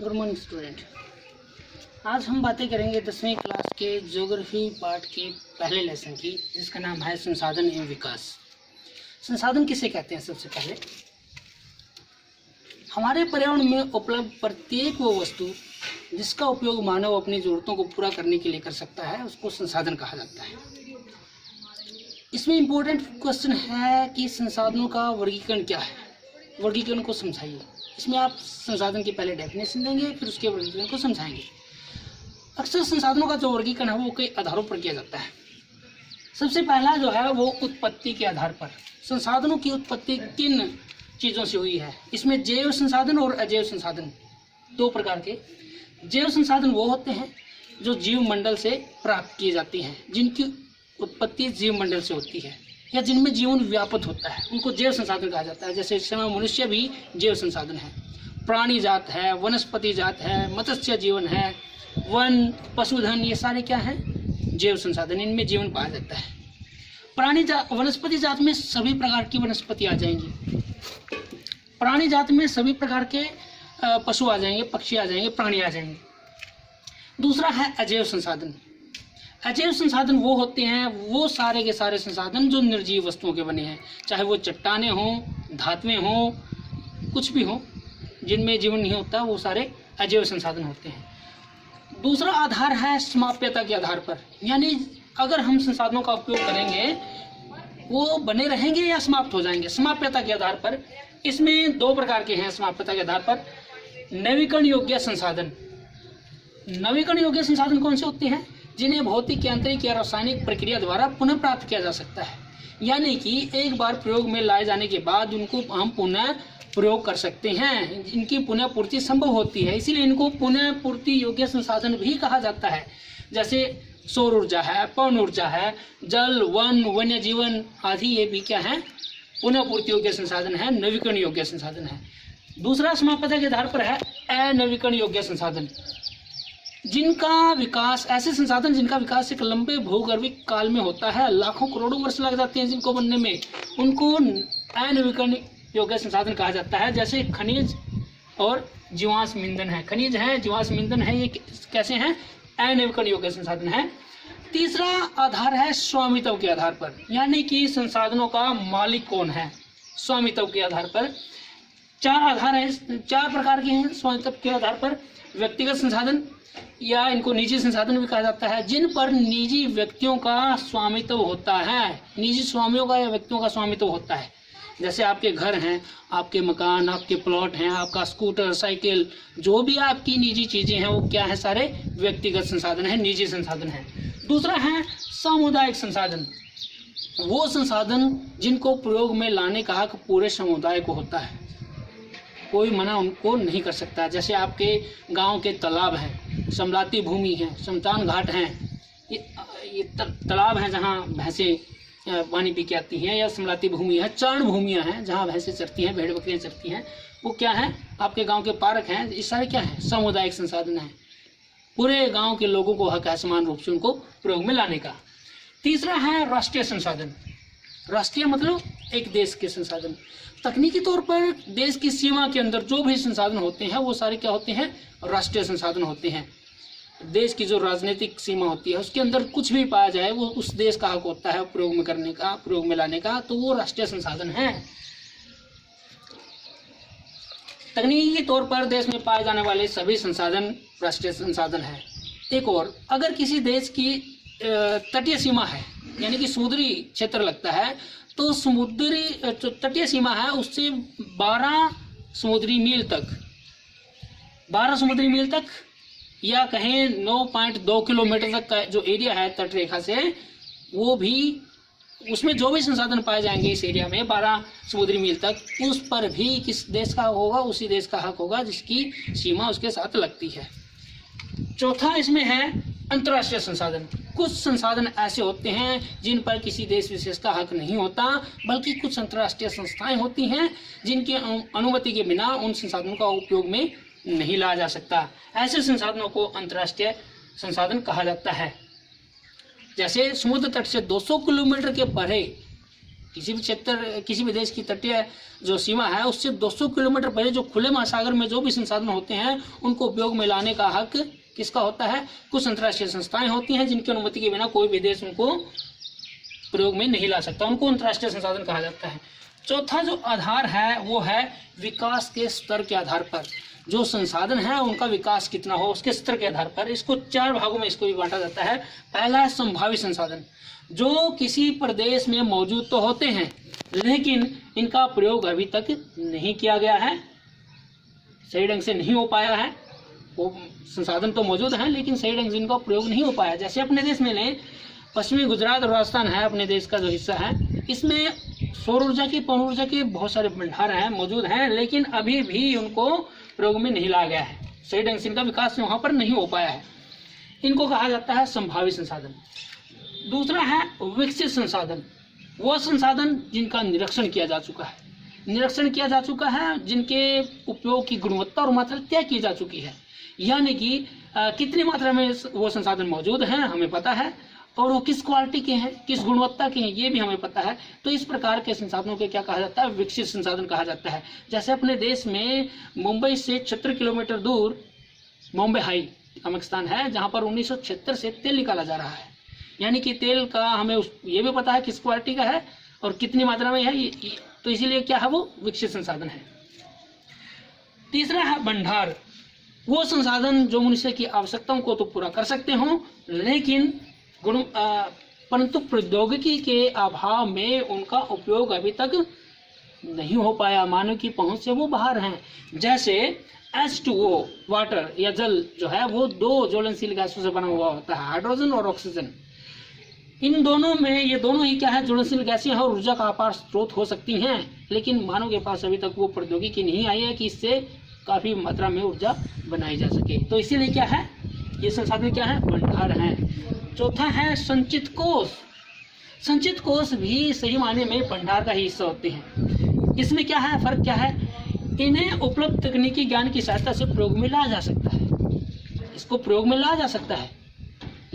Good morning student. आज हम बातें करेंगे 10वीं क्लास के ज्योग्राफी पार्ट के पहले लेसन की, जिसका नाम है संसाधन एवं विकास। संसाधन किसे कहते हैं? सबसे पहले हमारे पर्यावरण में उपलब्ध प्रत्येक वो वस्तु जिसका उपयोग मानव अपनी जरूरतों को पूरा करने के लिए कर सकता है, उसको संसाधन कहा जाता है। इसमें इम्पोर्टेंट क्वेश्चन है कि संसाधनों का वर्गीकरण क्या है। वर्गीकरण को समझाइए। इसमें आप संसाधन की पहले डेफिनेशन देंगे, फिर उसके वर्गीकरण को समझाएंगे। अक्सर संसाधनों का जो वर्गीकरण है वो कई आधारों पर किया जाता है। सबसे पहला जो है वो उत्पत्ति के आधार पर। संसाधनों की उत्पत्ति किन चीज़ों से हुई है? इसमें जैव संसाधन और अजैव संसाधन दो प्रकार के। जैव संसाधन वो होते हैं जो जीव मंडल से प्राप्त किए जाते हैं, जिनकी उत्पत्ति जीव मंडल से होती है या जिनमें जीवन व्यापक होता है, उनको जैव संसाधन कहा जाता है। जैसे इस समय मनुष्य भी जैव संसाधन है, प्राणी जात है, वनस्पति जात है, मत्स्य जीवन है, वन पशुधन, ये सारे क्या हैं? जैव संसाधन। इनमें जीवन पाया जाता है। वनस्पति जात में सभी प्रकार की वनस्पति आ जाएंगी, प्राणी जात में सभी प्रकार के पशु आ जाएंगे, पक्षी आ जाएंगे, प्राणी आ जाएंगे। दूसरा है अजैव संसाधन। अजैव संसाधन वो होते हैं, वो सारे के सारे संसाधन जो निर्जीव वस्तुओं के बने हैं, चाहे वो चट्टानें हों, धातुएं हों, कुछ भी हों, जिनमें जीवन नहीं होता, वो सारे अजैव संसाधन होते हैं। दूसरा आधार है समाप्यता के आधार पर, यानी अगर हम संसाधनों का उपयोग करेंगे वो बने रहेंगे या समाप्त हो जाएंगे। समाप्यता के आधार पर इसमें दो प्रकार के हैं। समाप्यता के आधार पर नवीकरण योग्य संसाधन। नवीकरण योग्य संसाधन कौन से होते हैं? जिन्हें भौतिक, यांत्रिक या रासायनिक प्रक्रिया द्वारा पुनः प्राप्त किया जा सकता है, यानी कि एक बार प्रयोग में लाए जाने के बाद उनको हम पुनः प्रयोग कर सकते हैं, इनकी पुनः पूर्ति संभव होती है, इसीलिए इनको पुनः पूर्ति योग्य संसाधन भी कहा जाता है। जैसे सौर ऊर्जा है, पवन ऊर्जा है, जल, वन, वन्य जीवन आदि, ये भी क्या है? पुनः पूर्ति योग्य संसाधन है, नवीकरण योग्य संसाधन है। दूसरा समाप्यता के आधार पर है अनवीकरण योग्य संसाधन, जिनका विकास, ऐसे संसाधन जिनका विकास एक लंबे भूगर्भिक काल में होता है, लाखों करोड़ों वर्ष लग जाते हैं जिनको बनने में, उनको अनवीकरण योग्य संसाधन कहा जाता है। जैसे खनिज और जीवाश्म ईंधन है। खनिज है, जीवाश्म ईंधन है, ये कैसे हैं? अनवीकरण योग्य संसाधन है। तीसरा आधार है स्वामित्व के आधार पर, यानी कि संसाधनों का मालिक कौन है, स्वामित्व के आधार पर। चार आधार है, चार प्रकार के हैं स्वामित्व के आधार पर। व्यक्तिगत संसाधन या इनको निजी संसाधन भी कहा जाता है, जिन पर निजी व्यक्तियों का स्वामित्व होता है, निजी स्वामियों का या व्यक्तियों का स्वामित्व होता है। जैसे आपके घर हैं, आपके मकान, आपके प्लॉट हैं, आपका स्कूटर, साइकिल, जो भी आपकी निजी चीजें हैं, वो क्या है? सारे व्यक्तिगत संसाधन है, निजी संसाधन है। दूसरा है सामुदायिक संसाधन। वो संसाधन जिनको प्रयोग में लाने का हक पूरे समुदाय को होता है, कोई मना उनको नहीं कर सकता। जैसे आपके गांव के तालाब हैं, समलाती भूमि है, शमशान घाट हैं, ये तालाब हैं जहां भैंसें पानी पी के आती हैं, या समलाती भूमि है, चारण भूमियां हैं जहां भैंसें चरती हैं, भेड़ बकरियां चरती हैं, वो क्या है? आपके गांव के पार्क हैं। ये सारे क्या है? सामुदायिक संसाधन हैं। पूरे गांव के लोगों को हक है समान रूप से उनको प्रयोग में लाने का। तीसरा है राष्ट्रीय संसाधन। राष्ट्रीय मतलब एक देश के संसाधन। तकनीकी तौर पर देश की सीमा के अंदर जो भी संसाधन होते हैं वो सारे क्या होते हैं? राष्ट्रीय संसाधन होते हैं। देश की जो राजनीतिक सीमा होती है उसके अंदर कुछ भी पाया जाए वो उस देश का हक होता है प्रयोग में करने का, प्रयोग में लाने का, तो वो राष्ट्रीय संसाधन है। तकनीकी तौर पर देश में पाए जाने वाले सभी संसाधन राष्ट्रीय संसाधन है। एक और, अगर किसी देश की तटीय सीमा है, यानी कि समुद्री क्षेत्र लगता है, तो समुद्री जो तटीय सीमा है उससे 12 समुद्री मील तक या कहें 9.2 किलोमीटर तक का जो एरिया है तट रेखा से, वो भी, उसमें जो भी संसाधन पाए जाएंगे इस एरिया में 12 समुद्री मील तक, उस पर भी किस देश का होगा? उसी देश का हक होगा जिसकी सीमा उसके साथ लगती है। चौथा इसमें है अंतर्राष्ट्रीय संसाधन। कुछ संसाधन ऐसे होते हैं जिन पर किसी देश विशेष का हक नहीं होता, बल्कि कुछ अंतर्राष्ट्रीय संस्थाएं होती हैं जिनकी अनुमति के बिना उन संसाधनों का उपयोग में नहीं लाया जा सकता। ऐसे संसाधनों को अंतर्राष्ट्रीय संसाधन कहा जाता है। जैसे समुद्र तट से 200 किलोमीटर के परे किसी भी क्षेत्र, किसी भी देश की तटीय जो सीमा है उससे 200 किलोमीटर पहले जो खुले महासागर में जो भी संसाधन होते हैं उनको उपयोग में लाने का हक किसका होता है? कुछ अंतर्राष्ट्रीय संस्थाएं होती हैं जिनकी अनुमति के बिना कोई भी देश उनको प्रयोग में नहीं ला सकता, उनको अंतर्राष्ट्रीय संसाधन कहा जाता है। चौथा जो आधार है वो है विकास के स्तर के आधार पर, जो संसाधन है उनका विकास कितना हो उसके स्तर के आधार पर। इसको 4 भागों में इसको भी बांटा जाता है। पहला है संभावित संसाधन, जो किसी प्रदेश में मौजूद तो होते हैं लेकिन इनका प्रयोग अभी तक नहीं किया गया है, सही ढंग से नहीं हो पाया है। वो संसाधन तो मौजूद हैं लेकिन सही ढंग से इनका प्रयोग नहीं हो पाया। जैसे अपने देश में लें, पश्चिमी गुजरात और राजस्थान है अपने देश का जो हिस्सा है, इसमें सौर ऊर्जा की, पवन ऊर्जा के बहुत सारे भंडार हैं, मौजूद हैं, लेकिन अभी भी उनको प्रयोग में नहीं लाया गया है, सही ढंग से इनका विकास वहाँ पर नहीं हो पाया है। इनको कहा जाता है संभावित संसाधन। दूसरा है विकसित संसाधन, वो संसाधन जिनका निरीक्षण किया जा चुका है, जिनके उपयोग की गुणवत्ता और मात्रा तय की जा चुकी है, यानी कि कितनी मात्रा में वो संसाधन मौजूद हैं हमें पता है, और वो किस क्वालिटी के हैं, किस गुणवत्ता के हैं ये भी हमें पता है। तो इस प्रकार के संसाधनों के क्या कहा जाता है? विकसित संसाधन कहा जाता है। जैसे अपने देश में मुंबई से 76 किलोमीटर दूर बॉम्बे हाई नामक स्थान है जहाँ पर 1976 से तेल निकाला जा रहा है, यानी कि तेल का हमें ये भी पता है किस क्वालिटी का है और कितनी मात्रा में है, तो इसीलिए क्या है वो विकसित संसाधन है। तीसरा है भंडार, वो संसाधन जो मनुष्य की आवश्यकताओं को तो पूरा कर सकते हो लेकिन परंतु प्रौद्योगिकी के अभाव में उनका उपयोग अभी तक नहीं हो पाया, मानव की पहुंच से वो बाहर हैं। जैसे H2O वाटर या जल जो है वो 2 ज्वलनशील गैसों से बना हुआ होता है, हाइड्रोजन और ऑक्सीजन। इन दोनों में ये दोनों ही क्या है? ज्वलनशील गैसें हैं और ऊर्जा का अपार स्रोत हो सकती हैं, लेकिन मानव के पास अभी तक वो प्रौद्योगिकी नहीं आई है कि इससे काफी मात्रा में ऊर्जा बनाई जा सके। तो इसीलिए क्या है, ये संसाधन क्या है? भंडार हैं। चौथा है संचित कोष। संचित कोष भी सही मायने में भंडार का ही हिस्सा होते हैं। इसमें क्या है, फर्क क्या है? इन्हें उपलब्ध तकनीकी ज्ञान की सहायता से प्रयोग में लाया जा सकता है, इसको प्रयोग में लाया जा सकता है,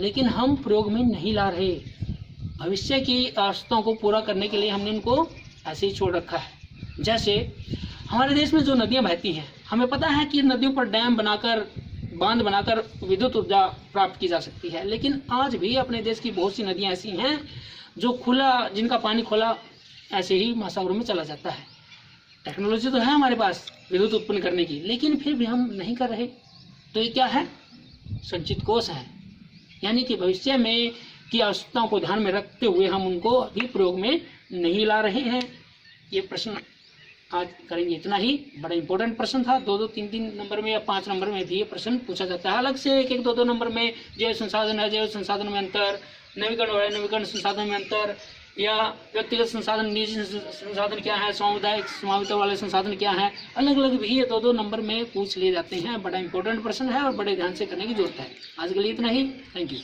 लेकिन हम प्रयोग में नहीं ला रहे। भविष्य की आवश्यकताओं को पूरा करने के लिए हमने इनको ऐसे ही छोड़ रखा है। जैसे हमारे देश में जो नदियां बहती हैं, हमें पता है कि नदियों पर डैम बनाकर, बांध बनाकर विद्युत ऊर्जा प्राप्त की जा सकती है, लेकिन आज भी अपने देश की बहुत सी नदियां ऐसी हैं जो खुला, जिनका पानी खुला ऐसे ही महासागरों में चला जाता है। टेक्नोलॉजी तो है हमारे पास विद्युत उत्पन्न करने की, लेकिन फिर भी हम नहीं कर रहे। तो ये क्या है? संचित कोष है, यानी कि भविष्य में की आवश्यकताओं को ध्यान में रखते हुए हम उनको अभी प्रयोग में नहीं ला रहे हैं। ये प्रश्न आज करेंगे इतना ही। बड़ा इंपॉर्टेंट प्रश्न था, 2-2, 3-3 नंबर में या 5 नंबर में भी ये प्रश्न पूछा जाता है। अलग से 1-1, 2-2 नंबर में जैव संसाधन है, जैव संसाधन में अंतर, नवीकरण है, नवीकरण संसाधन में अंतर, या व्यक्तिगत संसाधन, निजी संसाधन क्या है, सामुदायिक समाविता वाले संसाधन क्या है, अलग अलग भी ये 2-2 नंबर में पूछ लिए जाते हैं। बड़ा इंपॉर्टेंट प्रश्न है और बड़े ध्यान से करने की जरूरत है। आज के लिए इतना ही। Thank you.